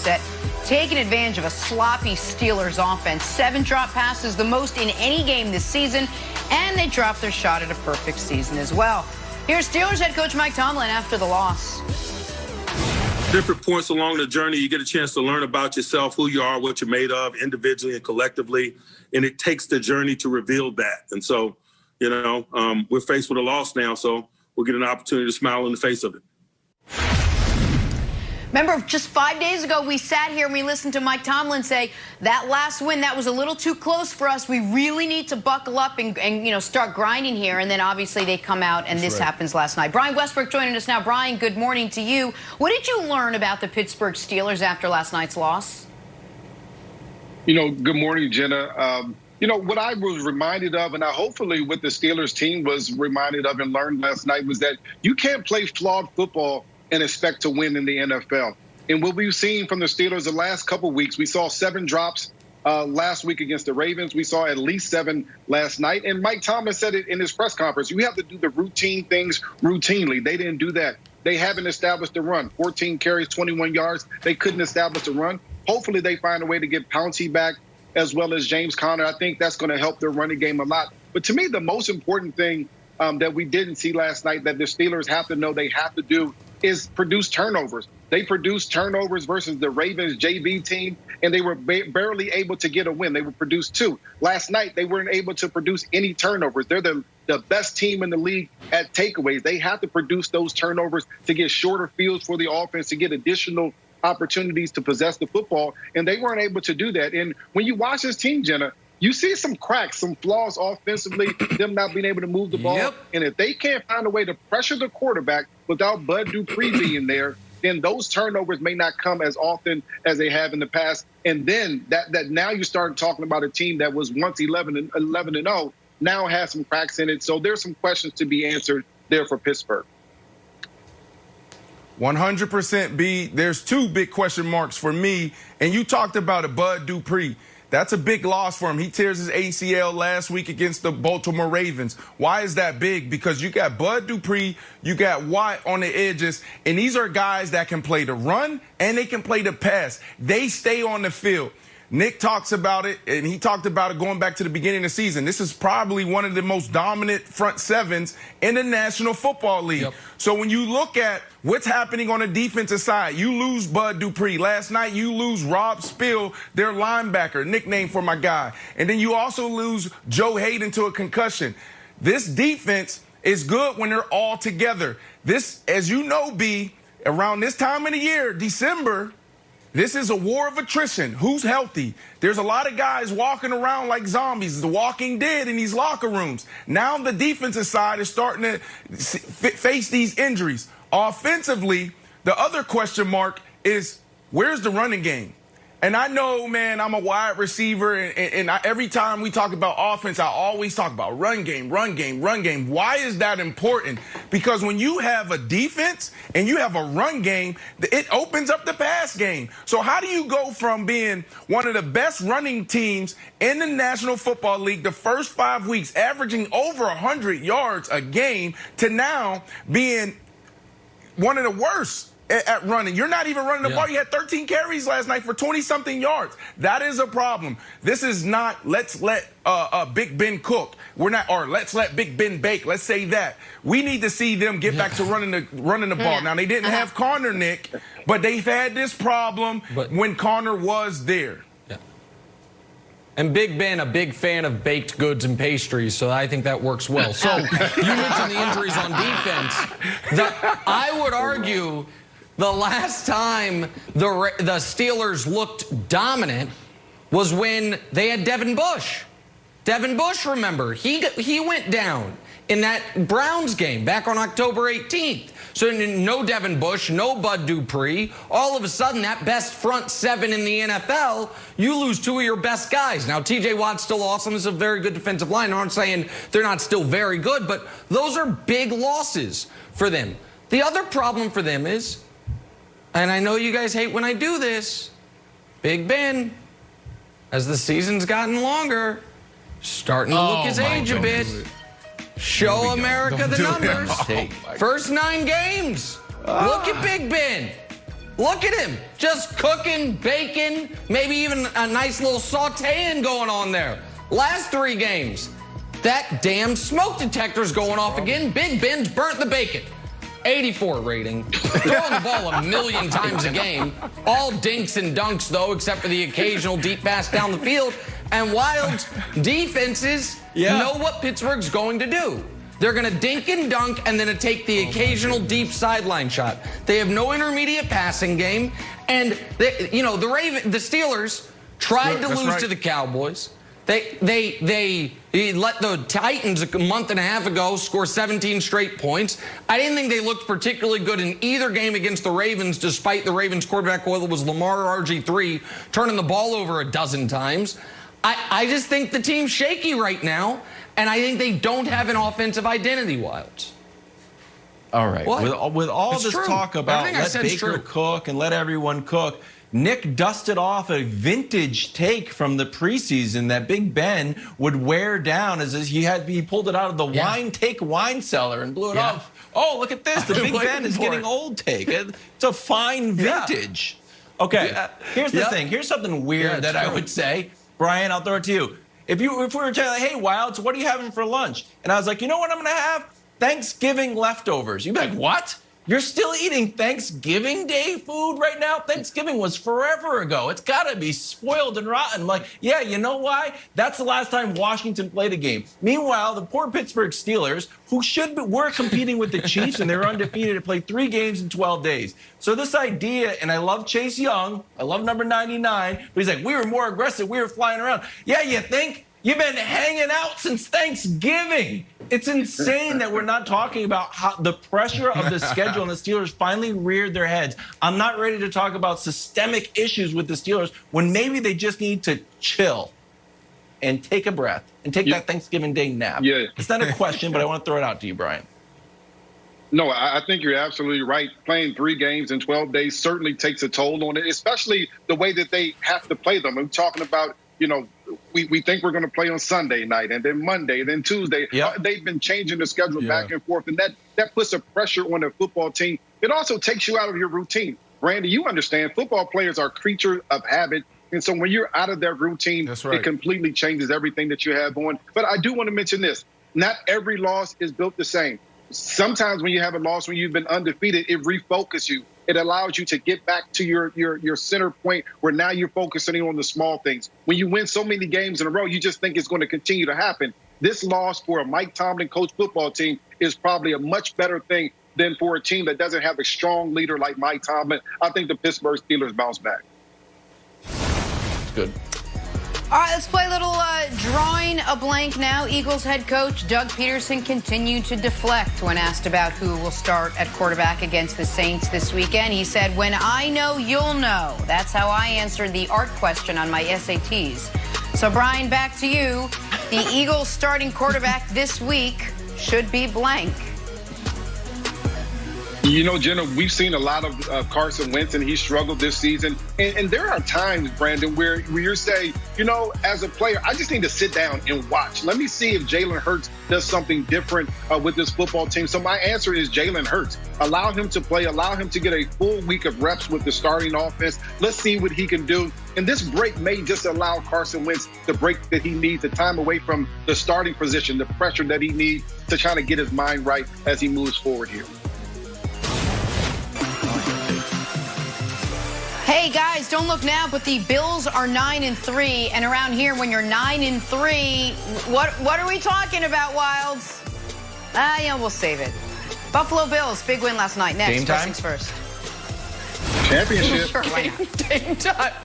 set, taking advantage of a sloppy Steelers offense. 7 drop passes, the most in any game this season, and they dropped their shot at a perfect season as well. Here's Steelers head coach Mike Tomlin after the loss. Different points along the journey, you get a chance to learn about yourself, who you are, what you're made of, individually and collectively, and it takes the journey to reveal that. And so, you know, we're faced with a loss now, so we'll get an opportunity to smile in the face of it. Remember, just 5 days ago, we sat here and we listened to Mike Tomlin say that last win, that was a little too close for us. We really need to buckle up and you know, start grinding here. And then obviously they come out and this happens last night. Brian Westbrook joining us now. Brian, good morning to you. What did you learn about the Pittsburgh Steelers after last night's loss? You know, good morning, Jenna. You know, what I was reminded of, and I hopefully what the Steelers team was reminded of and learned last night, was that you can't play flawed football and expect to win in the NFL. And what we've seen from the Steelers the last couple of weeks, we saw 7 drops last week against the Ravens. We saw at least 7 last night. And Mike Tomlin said it in his press conference. You have to do the routine things routinely. They didn't do that. They haven't established a run. 14 carries, 21 yards. They couldn't establish a run. Hopefully they find a way to get Pouncey back as well as James Conner. I think that's going to help their running game a lot. But to me, the most important thing that we didn't see last night that the Steelers have to know they have to do is produce turnovers. They produced turnovers versus the Ravens JV team, and they were barely able to get a win. They were produced 2. Last night, they weren't able to produce any turnovers. They're the best team in the league at takeaways. They have to produce those turnovers to get shorter fields for the offense, to get additional opportunities to possess the football, and they weren't able to do that. And when you watch this team, Jenna, you see some cracks, some flaws offensively, them not being able to move the ball. Yep. And if they can't find a way to pressure the quarterback without Bud Dupree being there, then those turnovers may not come as often as they have in the past. And then that now you start talking about a team that was once 11-0, now has some cracks in it. So there's some questions to be answered there for Pittsburgh. 100% B. There's 2 big question marks for me. And you talked about a Bud Dupree. That's a big loss for him. He tears his ACL last week against the Baltimore Ravens. Why is that big? Because you got Bud Dupree, you got Watt on the edges, and these are guys that can play the run and they can play the pass. They stay on the field. Nick talks about it, and he talked about it going back to the beginning of the season. This is probably one of the most dominant front 7s in the National Football League. Yep. So when you look at what's happening on the defensive side, you lose Bud Dupree. Last night, you lose Rob Spill, their linebacker, nickname for my guy. And then you also lose Joe Hayden to a concussion. This defense is good when they're all together. This, as you know, B, around this time of the year, December, this is a war of attrition. Who's healthy? There's a lot of guys walking around like zombies, the Walking Dead in these locker rooms. Now the defensive side is starting to face these injuries. Offensively, the other question mark is, where's the running game? And I know, man, I'm a wide receiver, and every time we talk about offense, I always talk about run game, run game, run game. Why is that important? Because when you have a defense and you have a run game, it opens up the pass game. So how do you go from being one of the best running teams in the National Football League the first 5 weeks, averaging over 100 yards a game, to now being one of the worst at running? You're not even running the ball. You had 13 carries last night for 20-something yards. That is a problem. This is not let's let Big Ben cook. We're not, or let's let Big Ben bake. Let's say that. We need to see them get back to running the ball. Now, they didn't have Conner, Nick, but they've had this problem when Conner was there. And Big Ben, a big fan of baked goods and pastries, so I think that works well. So you mentioned the injuries on defense. I would argue the last time the Steelers looked dominant was when they had Devin Bush. Devin Bush, remember, he went down in that Browns game back on October 18th. So no Devin Bush, no Bud Dupree. All of a sudden, that best front 7 in the NFL, you lose 2 of your best guys. Now, T.J. Watt's still awesome. This is a very good defensive line. I'm not saying they're not still very good, but those are big losses for them. The other problem for them is, and I know you guys hate when I do this, Big Ben, as the season's gotten longer, starting to look his age a bit. Show America the numbers. First 9 games. Look at Big Ben. Look at him, just cooking, baking, maybe even a nice little sauteing going on there. Last 3 games, that damn smoke detector's going off again. Big Ben's burnt the bacon. 84 rating, throwing the ball a million times a game. All dinks and dunks, though, except for the occasional deep pass down the field. And Wild's defenses know what Pittsburgh's going to do. They're going to dink and dunk and then take the occasional deep sideline shot. They have no intermediate passing game. And, the Steelers tried to lose to the Cowboys. They let the Titans a month and a half ago score 17 straight points. I didn't think they looked particularly good in either game against the Ravens, despite the Ravens quarterback, whether it was Lamar or RG3, turning the ball over a dozen times. I just think the team's shaky right now, and I think they don't have an offensive identity, Wilds. All right. With all this talk about let Baker cook and let everyone cook, Nick dusted off a vintage take from the preseason that Big Ben would wear down as he pulled it out of the wine cellar and blew it off. Oh, look at this. The Big Ben is getting old take. It's a fine vintage. Okay, here's the thing. Here's something weird that I would say. Brian, I'll throw it to you. If we were telling, like, hey, Wilds, what are you having for lunch? And I was like, you know what I'm going to have? Thanksgiving leftovers. You'd be like, what? You're still eating Thanksgiving Day food right now? Thanksgiving was forever ago. It's got to be spoiled and rotten. I'm like, yeah, you know why? That's the last time Washington played a game. Meanwhile, the poor Pittsburgh Steelers, who were competing with the Chiefs, and they were undefeated, to play 3 games in 12 days. So this idea, and I love Chase Young, I love number 99, but he's like, we were more aggressive, we were flying around. Yeah, you think? You've been hanging out since Thanksgiving. It's insane that we're not talking about how the pressure of the schedule and the Steelers finally reared their heads. I'm not ready to talk about systemic issues with the Steelers when maybe they just need to chill and take a breath and take that Thanksgiving Day nap. Yeah. It's not a question, but I want to throw it out to you, Brian. No, I think you're absolutely right. Playing 3 games in 12 days certainly takes a toll on it, especially the way that they have to play them. I'm talking about, we think we're going to play on Sunday night and then Monday, then Tuesday. Yep. They've been changing the schedule back and forth, and that puts a pressure on the football team. It also takes you out of your routine. Randy, you understand football players are creatures of habit, and so when you're out of their routine, it completely changes everything that you have going. But I do want to mention this. Not every loss is built the same. Sometimes when you have a loss, when you've been undefeated, it refocuses you. It allows you to get back to your center point where now you're focusing on the small things. When you win so many games in a row, you just think it's going to continue to happen. This loss for a Mike Tomlin coach football team is probably a much better thing than for a team that doesn't have a strong leader like Mike Tomlin. I think the Pittsburgh Steelers bounce back. Good. All right, let's play a little drawing a blank now. Eagles head coach Doug Peterson continued to deflect when asked about who will start at quarterback against the Saints this weekend. He said, when I know, you'll know. That's how I answered the art question on my SATs. So, Brian, back to you. The Eagles starting quarterback this week should be blank. Jenna, we've seen a lot of Carson Wentz, and he struggled this season. And there are times, Brandon, where you say, as a player, I just need to sit down and watch. Let me see if Jalen Hurts does something different with this football team. So my answer is Jalen Hurts. Allow him to play. Allow him to get a full week of reps with the starting offense. Let's see what he can do. And this break may just allow Carson Wentz the break that he needs, the time away from the starting position, the pressure that he needs to try to get his mind right as he moves forward here. Hey guys, don't look now, but the Bills are 9-3, and around here, when you're 9-3, what are we talking about, Wilds? We'll save it. Buffalo Bills, big win last night. Next, Game time? First things first. Championship. Sure, why not? Game time.